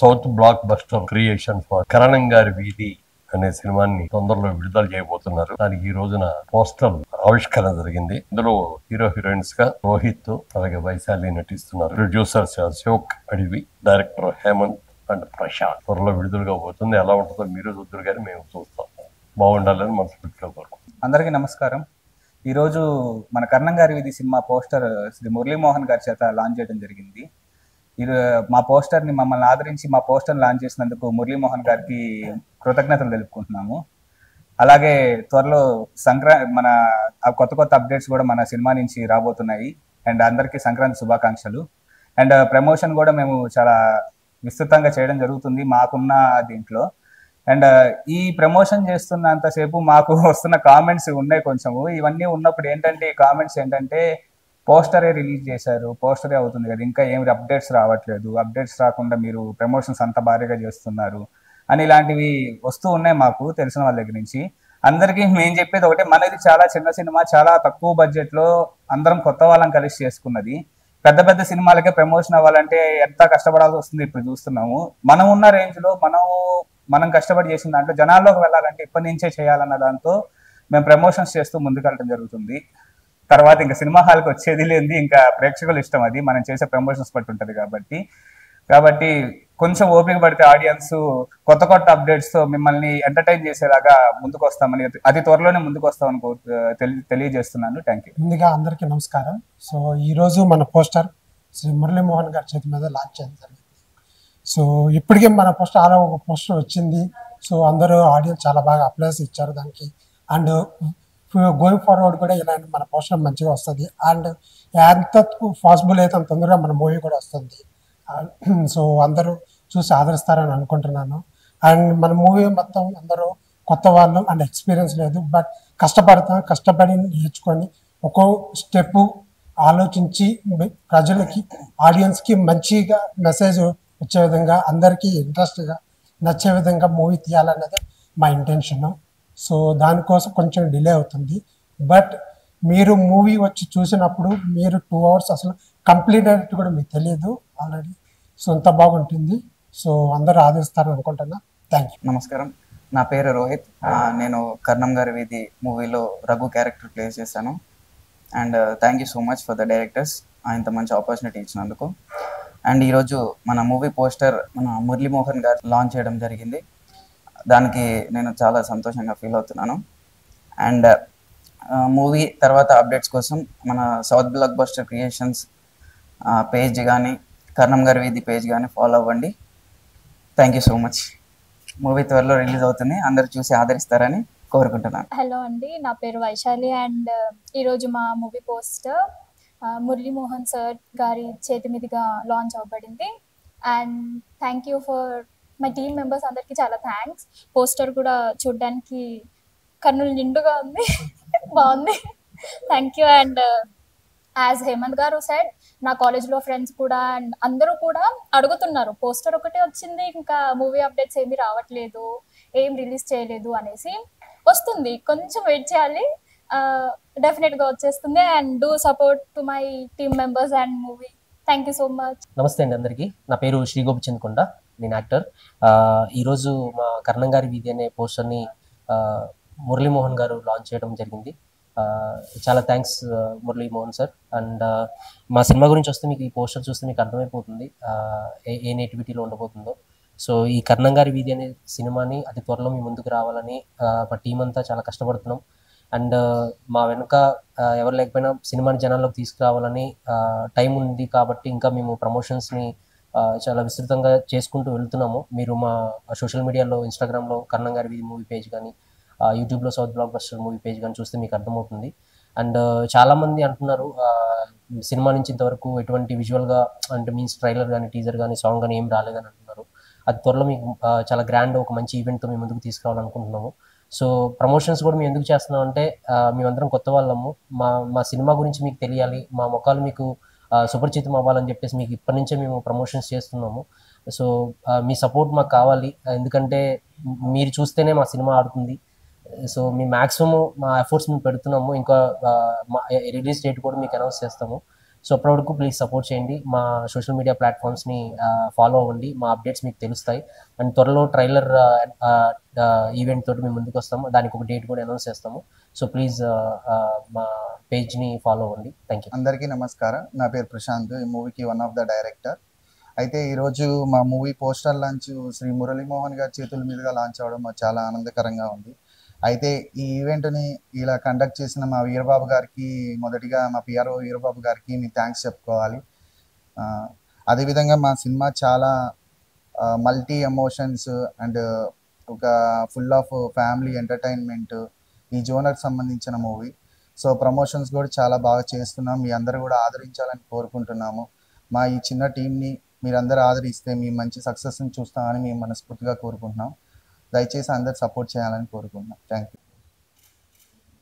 South blockbuster creation for Karanam గారి వీధి అనే సినిమాని తొందరలో విడుదల చేయబోతున్నారు. దానికి ఈ రోజున పోస్టర్ ఆవిష్కరణ జరిగింది. ఇందులో హీరో హీరోయిన్స్ గా రోహిత్ అలాగే వైశాలి నటిస్తున్నారు. ప్రొడ్యూసర్స్ అశోక్ అడివి, డైరెక్టర్ హేమంత్ అండ్ ప్రశాంత్. త్వరలో విడుదల కాబోతుంది. ఎలా ఉంటుందో మీరు చూద్దరు కానీ మేము చూస్తాం. బాగుండాలని మనస్ఫూర్తిగా కోరుకుంటున్నాం. అందరికీ నమస్కారం. ఈరోజు మన కర్ణం గారి వీధి సినిమా పోస్టర్ శ్రీ మురళీమోహన్ గారి చేత లాంచ్ చేయడం జరిగింది. మా పోస్టర్ని మమ్మల్ని ఆదరించి మా పోస్టర్ని లాంచ్ చేసినందుకు మురళీమోహన్ గారికి కృతజ్ఞతలు తెలుపుకుంటున్నాము. అలాగే త్వరలో మన కొత్త కొత్త అప్డేట్స్ కూడా మన సినిమా నుంచి రాబోతున్నాయి. అండ్ అందరికీ సంక్రాంతి శుభాకాంక్షలు. అండ్ ప్రమోషన్ కూడా మేము చాలా విస్తృతంగా చేయడం జరుగుతుంది మాకున్న దీంట్లో. అండ్ ఈ ప్రమోషన్ చేస్తున్నంతసేపు మాకు వస్తున్న కామెంట్స్ ఉన్నాయి కొంచెము. ఇవన్నీ ఉన్నప్పుడు ఏంటంటే ఈ కామెంట్స్ ఏంటంటే పోస్టరే రిలీజ్ చేశారు, పోస్టరే అవుతుంది కదా, ఇంకా ఏమి అప్డేట్స్ రావట్లేదు, అప్డేట్స్ రాకుండా మీరు ప్రమోషన్స్ అంత భారీగా చేస్తున్నారు అని ఇలాంటివి వస్తూ ఉన్నాయి మాకు తెలిసిన వాళ్ళ దగ్గర నుంచి. అందరికీ మేము చెప్పేది ఒకటే, మనది చాలా చిన్న సినిమా, చాలా తక్కువ బడ్జెట్లో అందరం కొత్త వాళ్ళని కలిసి చేసుకున్నది. పెద్ద పెద్ద సినిమాలకే ప్రమోషన్ అవ్వాలంటే ఎంత కష్టపడాల్సి వస్తుంది ఇప్పుడు చూస్తున్నాము. మనం ఉన్న రేంజ్లో మనం కష్టపడి చేసిన దాంట్లో జనాల్లోకి వెళ్ళాలంటే ఇప్పటి నుంచే చేయాలన్న దాంతో మేము ప్రమోషన్స్ చేస్తూ ముందుకెళ్ళడం జరుగుతుంది. తర్వాత ఇంకా సినిమా హాల్కి వచ్చేది లేనిది ఇంకా ప్రేక్షకులు ఇష్టం, అది మనం చేసే ప్రమోషన్స్ బట్టి ఉంటుంది. కాబట్టి కొంచెం ఓపిక పడితే ఆడియన్స్ కొత్త కొత్త అప్డేట్స్తో మిమ్మల్ని ఎంటర్టైన్ చేసేలాగా ముందుకు వస్తామని, అతి త్వరలోనే ముందుకు వస్తామని తెలియజేస్తున్నాను. Thank you. ముందుగా అందరికీ నమస్కారం. సో ఈరోజు మన పోస్టర్ శ్రీ మురళీమోహన్ గారి చేతి మీద లాంచ్ చేయడం జరిగింది. సో ఇప్పటికే మన పోస్టర్ ఆరో ఒక పోస్టర్ వచ్చింది. సో అందరూ ఆడియన్స్ చాలా బాగా అప్లైస్ ఇచ్చారు దానికి. అండ్ గోయింగ్ ఫార్వర్డ్ కూడా ఇలాంటి మన పోస్టర్ మంచిగా వస్తుంది. అండ్ ఎంత పాసిబుల్ అయితే అంత తొందరగా మన మూవీ కూడా వస్తుంది. సో అందరూ చూసి ఆదరిస్తారని అనుకుంటున్నాను. అండ్ మన మూవీ మొత్తం అందరూ కొత్త వాళ్ళు అండ్ ఎక్స్పీరియన్స్ లేదు, బట్ కష్టపడి నేర్చుకొని ఒక్కో స్టెప్ ఆలోచించి ప్రజలకి ఆడియన్స్కి మంచిగా మెసేజ్ వచ్చే విధంగా అందరికీ ఇంట్రెస్ట్గా నచ్చే విధంగా మూవీ తీయాలన్నది మా ఇంటెన్షన్. సో దానికోసం కొంచెం డిలే అవుతుంది. బట్ మీరు మూవీ వచ్చి చూసినప్పుడు మీరు 2 hours అసలు కంప్లీట్ అయినట్టు కూడా మీకు తెలియదు ఆల్రెడీ. సో అంత బాగుంటుంది. సో అందరూ ఆదరిస్తారని అనుకుంటున్నా. Thank you. నమస్కారం, నా పేరు రోహిత్. నేను కర్ణం గారి వీధి మూవీలో రఘు క్యారెక్టర్ ప్లే చేశాను. And thank you so much for the directors ఇంత మంచి ఆపర్చునిటీ ఇచ్చినందుకు. అండ్ ఈరోజు మన మూవీ పోస్టర్ మన మురళీమోహన్ గారు లాంచ్ చేయడం జరిగింది. దానికి నేను చాలా సంతోషంగా ఫీల్ అవుతున్నాను. అండ్ మూవీ తర్వాత అప్డేట్స్ కోసం మన south block buster creations page కానీ కర్ణం గారి వీధి పేజ్ కానీ ఫాలో అవ్వండి. Thank you so much. Movie త్వరలో రిలీజ్ అవుతుంది, అందరు చూసి ఆదరిస్తారని కోరుకుంటున్నాను. హలో అండి, నా పేరు వైశాలి. అండ్ ఈరోజు మా మూవీ పోస్టర్ మురళీమోహన్ సార్ గారి చేతి మీదుగా లాంచ్ అవ్వబడింది. And thank you for my team members అందరికీ చాలా థ్యాంక్స్. పోస్టర్ కూడా చూడడానికి కన్నులు నిండుగా ఉంది, బాగుంది. Thank you. And as Hemant గారు సైడ్ నా కాలేజ్లో ఫ్రెండ్స్ కూడా అండ్ అందరూ కూడా అడుగుతున్నారు, పోస్టర్ ఒకటే వచ్చింది, ఇంకా మూవీ అప్డేట్స్ ఏమీ రావట్లేదు, ఏం రిలీజ్ చేయలేదు అనేసి. వస్తుంది, కొంచెం వెయిట్ చేయాలి, డెఫినెట్గా వచ్చేస్తుంది. And do support to my team members and movie. Thank you so much. నమస్తే అండి అందరికీ. నా పేరు శ్రీ గోపిచంద్, నేను యాక్టర్. ఈరోజు మా కర్ణం గారి వీధి అనే పోస్టర్ని మురళీమోహన్ గారు లాంచ్ చేయడం జరిగింది. చాలా థ్యాంక్స్ మురళీమోహన్ సార్. అండ్ మా సినిమా గురించి వస్తే మీకు ఈ పోస్టర్ చూస్తే మీకు అర్థమైపోతుంది ఏ నేటివిటీలో ఉండబోతుందో. సో ఈ కర్ణం గారి వీధి అనే సినిమాని అతి త్వరలో మీ ముందుకు రావాలని మా టీం అంతా చాలా కష్టపడుతున్నాం. అండ్ మా వెనుక ఎవరు లేకపోయినా సినిమాని జనాల్లోకి తీసుకురావాలని టైం ఉంది కాబట్టి ఇంకా మేము ప్రమోషన్స్ని చాలా విస్తృతంగా చేసుకుంటూ వెళ్తున్నాము. మీరు మా సోషల్ మీడియాలో ఇన్స్టాగ్రామ్లో కర్ణం గారి వీధి మూవీ పేజ్ కానీ యూట్యూబ్లో south block buster movie page కానీ చూస్తే మీకు అర్థమవుతుంది. అండ్ చాలామంది అంటున్నారు సినిమా నుంచి ఇంతవరకు ఎటువంటి విజువల్గా అంటే మీన్స్ ట్రైలర్ కానీ టీజర్ కానీ సాంగ్ కానీ ఏం రాలేదని అంటున్నారు. అది త్వరలో మీకు చాలా గ్రాండ్ ఒక మంచి ఈవెంట్తో మేము ముందుకు తీసుకురావాలనుకుంటున్నాము. సో ప్రమోషన్స్ కూడా మేము ఎందుకు చేస్తున్నాం అంటే మేమందరం కొత్త వాళ్ళము, మా సినిమా గురించి మీకు తెలియాలి, మా ముఖాలు మీకు సుపరిచితం అవ్వాలని చెప్పేసి మీకు ఇప్పటి నుంచే మేము ప్రమోషన్స్ చేస్తున్నాము. సో మీ సపోర్ట్ మాకు కావాలి, ఎందుకంటే మీరు చూస్తేనే మా సినిమా ఆడుతుంది. సో మీ మ్యాక్సిమం మా ఎఫర్ట్స్ మేము పెడుతున్నాము. ఇంకా రిలీజ్ డేట్ కూడా మీకు అనౌన్స్ చేస్తాము. సో అప్పటి వరకు ప్లీజ్ సపోర్ట్ చేయండి, మా సోషల్ మీడియా ప్లాట్ఫామ్స్ని ఫాలో అవ్వండి, మా అప్డేట్స్ మీకు తెలుస్తాయి. అండ్ త్వరలో ట్రైలర్ ఈవెంట్ తోటి మేము ముందుకు వస్తాము, దానికి ఒక డేట్ కూడా అనౌన్స్ చేస్తాము. సో ప్లీజ్ మా పేజ్ని ఫాలో అవ్వండి. Thank you. అందరికీ నమస్కారం. నా పేరు ప్రశాంత్, ఈ మూవీకి వన్ ఆఫ్ ద డైరెక్టర్. అయితే ఈరోజు మా movie poster launch Shri Muralimohan గారి చేతుల మీదుగా లాంచ్ అవ్వడం మాకు చాలా ఆనందకరంగా ఉంది. అయితే ఈ ఈవెంట్ని ఇలా కండక్ట్ చేసిన మా వీరబాబు గారికి, మొదటిగా మా పిఆర్ఓ వీరబాబు గారికి నేను థ్యాంక్స్ చెప్పుకోవాలి. అదేవిధంగా మా సినిమా చాలా మల్టీ ఎమోషన్స్ అండ్ ఒక ఫుల్ ఆఫ్ ఫ్యామిలీ ఎంటర్టైన్మెంట్ ఈ జోనర్కి సంబంధించిన మూవీ. సో ప్రమోషన్స్ కూడా చాలా బాగా చేస్తున్నాం, మీ అందరూ కూడా ఆదరించాలని కోరుకుంటున్నాము. మా ఈ చిన్న టీంని మీరందరూ ఆదరిస్తే మేము మంచి సక్సెస్ని చూస్తామని మేము మనస్ఫూర్తిగా కోరుకుంటున్నాం. దయచేసి అందరు సపోర్ట్ చేయాలని కోరుకుంటున్నాం. Thank you.